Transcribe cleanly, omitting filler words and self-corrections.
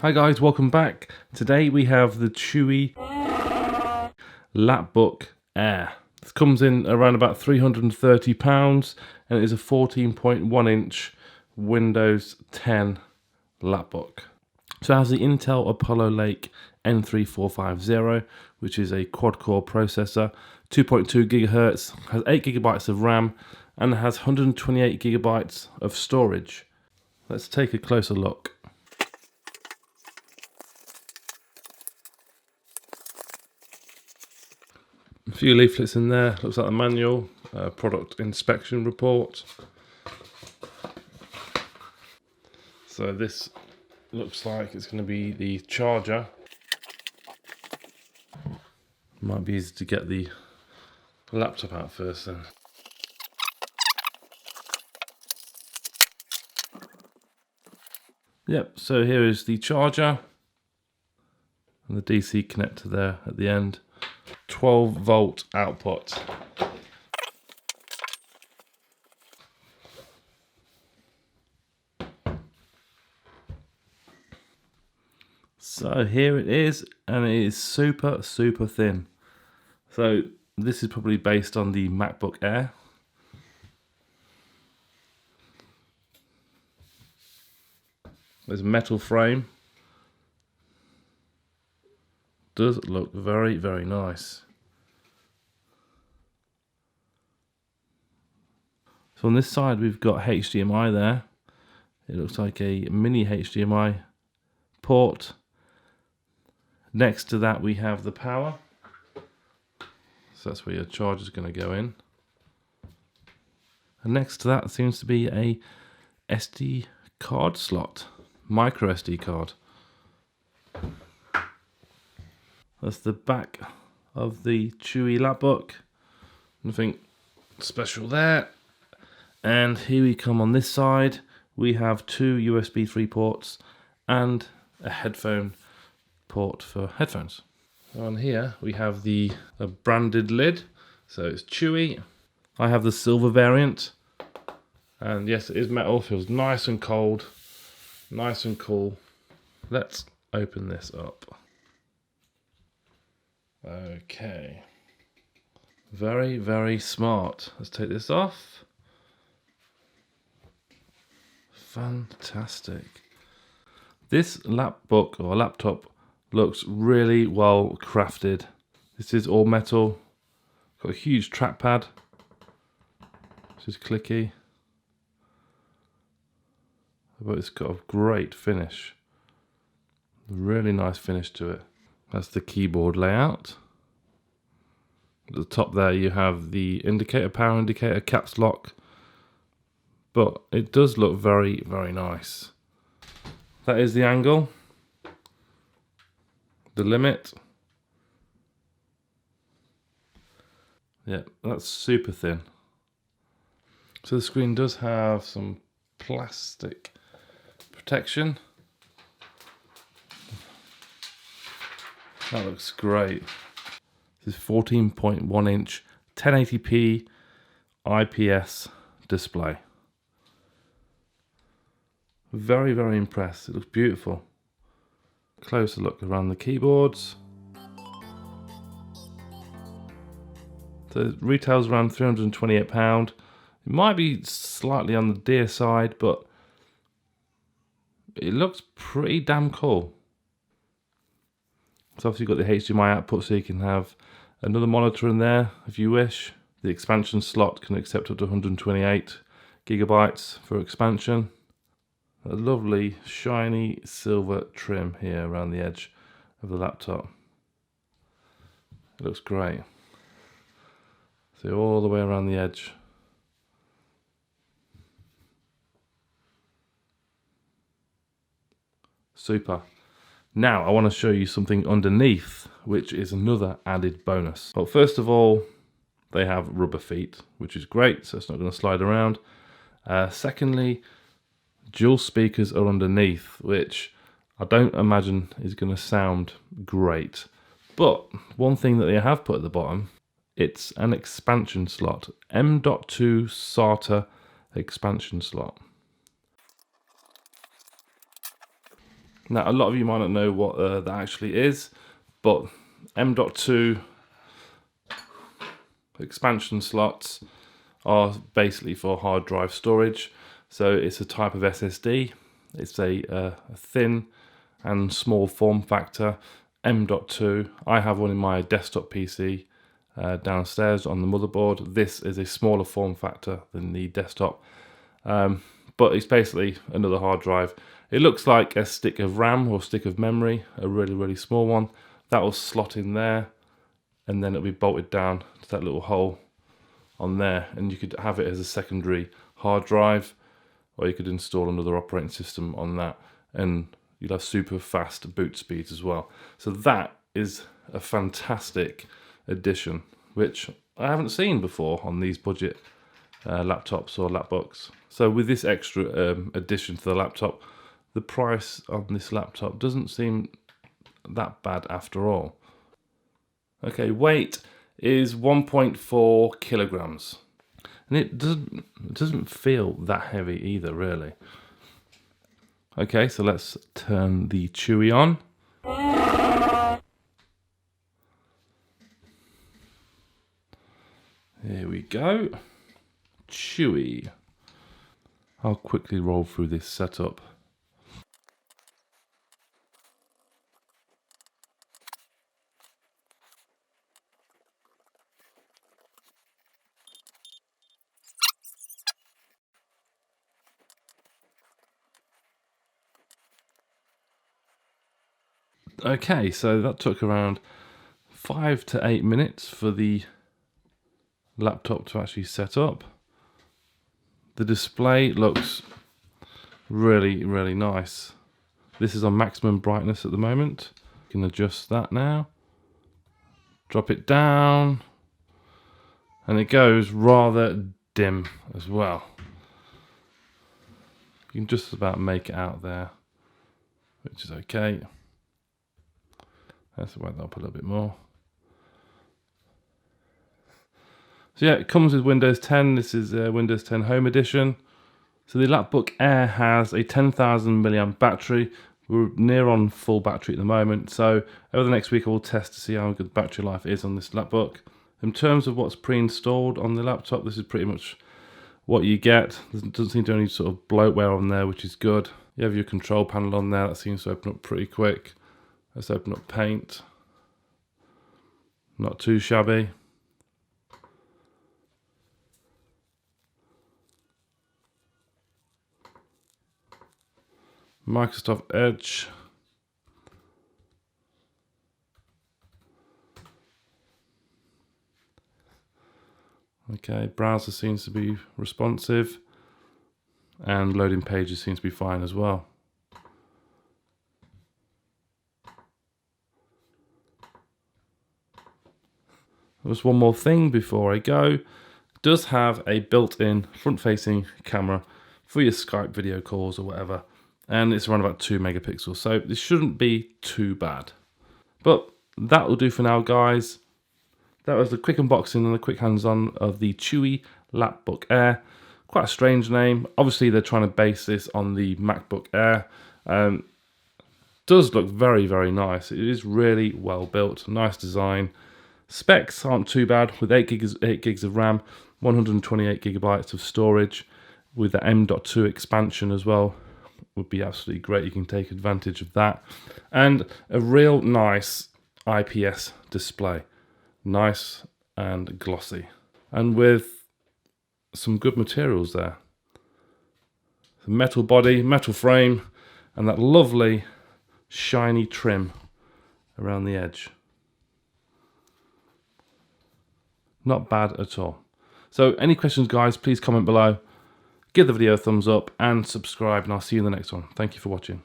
Hi guys, welcome back. Today we have the Chuwi Lapbook Air. This comes in around about £330 and it is a 14.1 inch Windows 10 lapbook. So it has the Intel Apollo Lake N3450, which is a quad-core processor, 2.2 GHz, has 8 GB of RAM, and has 128 GB of storage. Let's take a closer look. A few leaflets in there, looks like the manual, product inspection report. So this looks like it's going to be the charger. Might be easy to get the laptop out first then. Yep, so here is the charger and the DC connector there at the end. 12 volt output. So here it is, and it is super thin. So this is probably based on the MacBook Air. There's a metal frame. Does look very nice. So on this side we've got HDMI there. It looks like a mini HDMI port. Next to that we have the power. So that's where your charger is going to go in. And next to that seems to be a SD card slot, micro SD card. That's the back of the Chuwi Lapbook. Nothing special there. And here we come on this side. We have two USB 3 ports and a headphone port for headphones. On here we have the branded lid. So it's Chuwi. I have the silver variant. And yes, it is metal. Feels nice and cold. Nice and cool. Let's open this up. Okay. Very smart. Let's take this off. Fantastic. This lapbook or laptop looks really well crafted. This is all metal. Got a huge trackpad. This is clicky. But it's got a great finish. Really nice finish to it. That's the keyboard layout. At the top there you have the indicator, power indicator, caps lock. But it does look very nice. That is the angle. The limit. Yeah, that's super thin. So the screen does have some plastic protection. That looks great. This is 14.1 inch 1080p IPS display. Very impressed. It looks beautiful. Closer look around the keyboards. So it retails around £328. It might be slightly on the dear side, but it looks pretty damn cool. So obviously you've got the HDMI output, so you can have another monitor in there if you wish. The expansion slot can accept up to 128 gigabytes for expansion. A lovely shiny silver trim here around the edge of the laptop. It looks great. So all the way around the edge. Super. Now I want to show you something underneath, which is another added bonus. Well, first of all, they have rubber feet, which is great, so it's not going to slide around. Secondly, dual speakers are underneath, which I don't imagine is going to sound great. But one thing that they have put at the bottom, it's an expansion slot, M.2 SATA expansion slot. Now, a lot of you might not know what that actually is, but M.2 expansion slots are basically for hard drive storage. So it's a type of SSD. It's a thin and small form factor. M.2. I have one in my desktop PC downstairs on the motherboard. This is a smaller form factor than the desktop, but it's basically another hard drive. It looks like a stick of RAM or stick of memory, a really small one. That will slot in there, and then it'll be bolted down to that little hole on there, and you could have it as a secondary hard drive, or you could install another operating system on that, and you'll have super fast boot speeds as well. So that is a fantastic addition, which I haven't seen before on these budget laptops or lapbooks. So with this extra addition to the laptop, the price on this laptop doesn't seem that bad after all. Okay, weight is 1.4 kilograms. And it doesn't feel that heavy either, really. Okay, so let's turn the Chuwi on. Here we go. Chuwi. I'll quickly roll through this setup. Okay, so that took around 5 to 8 minutes for the laptop to actually set up. The display looks really nice. This is on maximum brightness at the moment. You can adjust that now. Drop it down, and it goes rather dim as well. You can just about make it out there, which is okay. Let's wet that up a little bit more. So yeah, it comes with Windows 10. This is Windows 10 Home Edition. So the Lapbook Air has a 10,000 milliamp battery. We're near on full battery at the moment. So over the next week, I will test to see how good the battery life is on this laptop. In terms of what's pre-installed on the laptop, this is pretty much what you get. There doesn't seem to be any sort of bloatware on there, which is good. You have your control panel on there. That seems to open up pretty quick. Let's open up Paint. Not too shabby. Microsoft Edge. Okay, browser seems to be responsive, and loading pages seems to be fine as well. There's one more thing before I go. It does have a built-in front-facing camera for your Skype video calls or whatever, and it's around about 2 megapixels, so this shouldn't be too bad. But that will do for now, guys. That was the quick unboxing and the quick hands-on of the Chuwi Lapbook Air. Quite a strange name. Obviously, they're trying to base this on the MacBook Air. Does look very nice. It is really well built, nice design. Specs aren't too bad, with 8 gigs of RAM, 128 gigabytes of storage, with the M.2 expansion as well. Would be absolutely great. You can take advantage of that, and a real nice IPS display, nice and glossy, and with some good materials there. The metal body, metal frame, and that lovely shiny trim around the edge. Not bad at all. So any questions, guys, please comment below. Give the video a thumbs up and subscribe, and I'll see you in the next one. Thank you for watching.